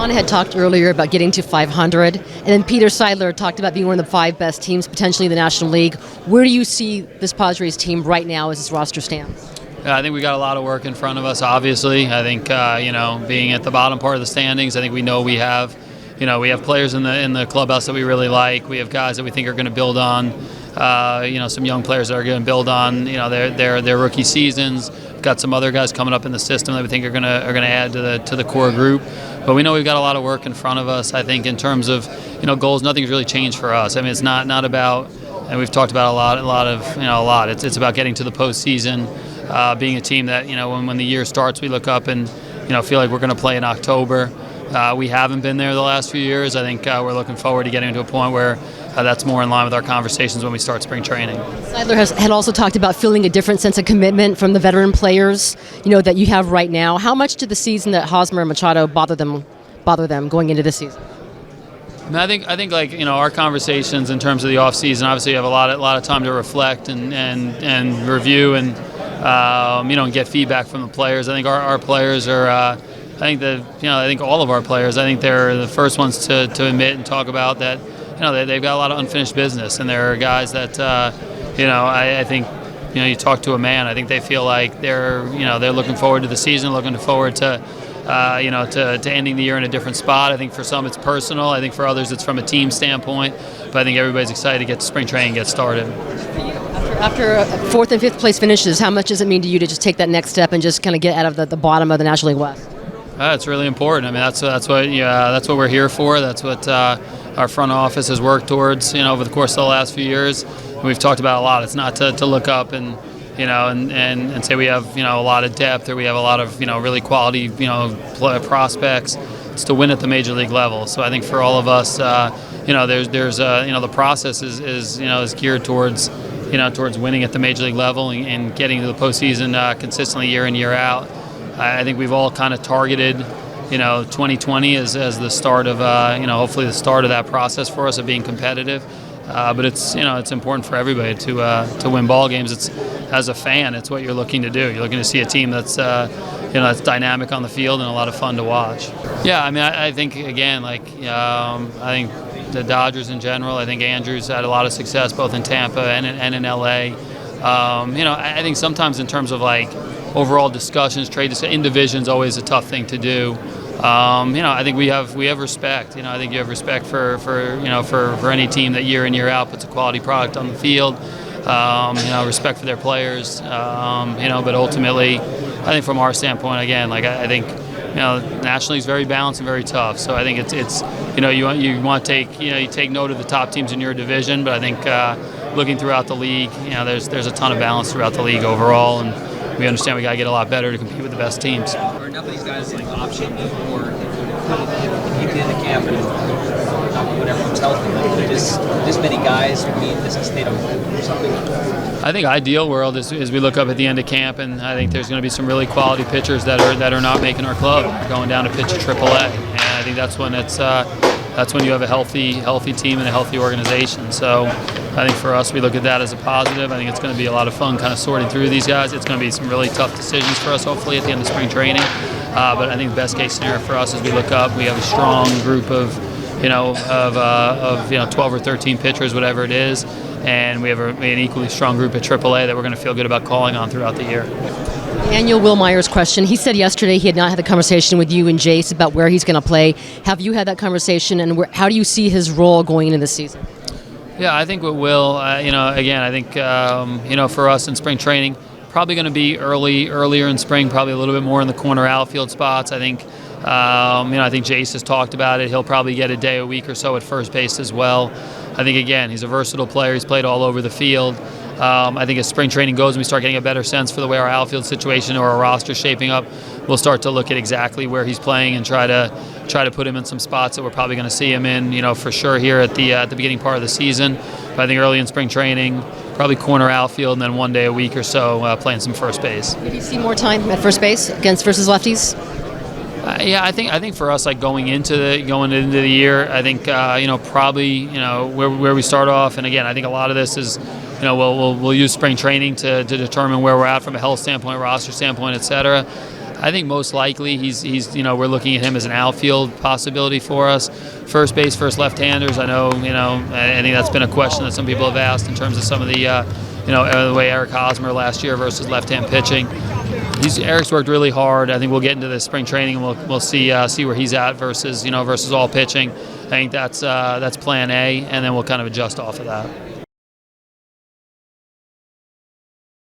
John had talked earlier about getting to 500, and then Peter Seidler talked about being one of the 5 best teams potentially in the National League. Where do you see this Padres team right now as this roster stands? I think we got a lot of work in front of us, obviously. I think, being at the bottom part of the standings, I think we know we have players in the clubhouse that we really like. We have guys that we think are going to build on, some young players that are going to build on, their rookie seasons. We've got some other guys coming up in the system that we think are going to add to the core group. But we know we've got a lot of work in front of us. I think in terms of, goals, nothing's really changed for us. I mean, it's not about, and we've talked about a lot. It's about getting to the postseason. Being a team that, when the year starts, we look up and, feel like we're going to play in October. We haven't been there the last few years. I think we're looking forward to getting to a point where that's more in line with our conversations when we start spring training. Seidler had also talked about feeling a different sense of commitment from the veteran players, that you have right now. How much did the season that Hosmer and Machado bother them going into this season? I think our conversations in terms of the off season, obviously you have a lot of time to reflect and review and get feedback from the players. I think our players are. I think all of our players. I think they're the first ones to admit and talk about that. They've got a lot of unfinished business, and there are guys that I think you talk to a man. I think they feel like they're looking forward to the season, looking forward to ending the year in a different spot. I think for some it's personal. I think for others it's from a team standpoint. But I think everybody's excited to get to spring training and get started. After 4th and 5th place finishes, how much does it mean to you to just take that next step and just kind of get out of the bottom of the National League West? It's really important. I mean, that's what we're here for. That's what our front office has worked towards, over the course of the last few years. We've talked about a lot. It's not to look up and say we have a lot of depth or we have a lot of really quality prospects. It's to win at the major league level. So I think for all of us, there's the process is geared towards winning at the major league level and getting to the postseason consistently year in year out. I think we've all kind of targeted 2020 as the start of hopefully the start of that process for us of being competitive. But it's important for everybody to win ball games. It's, as a fan, it's what you're looking to do. You're looking to see a team that's that's dynamic on the field and a lot of fun to watch. Yeah, I mean, I think again, I think the Dodgers in general. I think Andrew's had a lot of success both in Tampa and in LA. I think sometimes in terms of overall discussions, in division's always a tough thing to do. I think we have respect. I think you have respect for any team that year in year out puts a quality product on the field. Respect for their players. But ultimately, I think from our standpoint, again, I think National League's very balanced and very tough. So I think it's you want to take you take note of the top teams in your division, but I think looking throughout the league, there's a ton of balance throughout the league overall, and we understand we got to get a lot better to compete with the best teams. Are enough of these guys optioned or keep it in the camp and whatever tells them that this many guys mean this is state of or something? I think ideal world is we look up at the end of camp, and I think there's going to be some really quality pitchers that are not making our club, going down to pitch at AAA, and I think that's when you have a healthy team and a healthy organization. So I think for us, we look at that as a positive. I think it's going to be a lot of fun kind of sorting through these guys. It's going to be some really tough decisions for us, hopefully, at the end of spring training. But I think the best case scenario for us is we look up, we have a strong group of 12 or 13 pitchers, whatever it is, and we have an equally strong group at AAA that we're going to feel good about calling on throughout the year. Annual Wil Myers question. He said yesterday he had not had the conversation with you and Jace about where he's going to play. Have you had that conversation, and how do you see his role going into this season? Yeah, I think with Will, again, I think for us in spring training, probably going to be earlier in spring, probably a little bit more in the corner outfield spots. I think I think Jace has talked about it. He'll probably get a day a week or so at first base as well. I think, again, he's a versatile player. He's played all over the field. I think as spring training goes and we start getting a better sense for the way our outfield situation or our roster is shaping up, we'll start to look at exactly where he's playing and try to put him in some spots that we're probably going to see him in, for sure here at the beginning part of the season. But I think early in spring training, probably corner outfield, and then one day a week or so playing some first base. Did you see more time at first base versus lefties? Yeah, I think for us, going into the year, I think probably where we start off, and again, I think a lot of this is we'll use spring training to determine where we're at from a health standpoint, roster standpoint, et cetera. I think most likely he's we're looking at him as an outfield possibility for us. First base, first left-handers. I know I think that's been a question that some people have asked in terms of some of the the way Eric Hosmer last year versus left-hand pitching. Eric's worked really hard. I think we'll get into this spring training and we'll see where he's at versus all pitching. I think that's plan A, and then we'll kind of adjust off of that.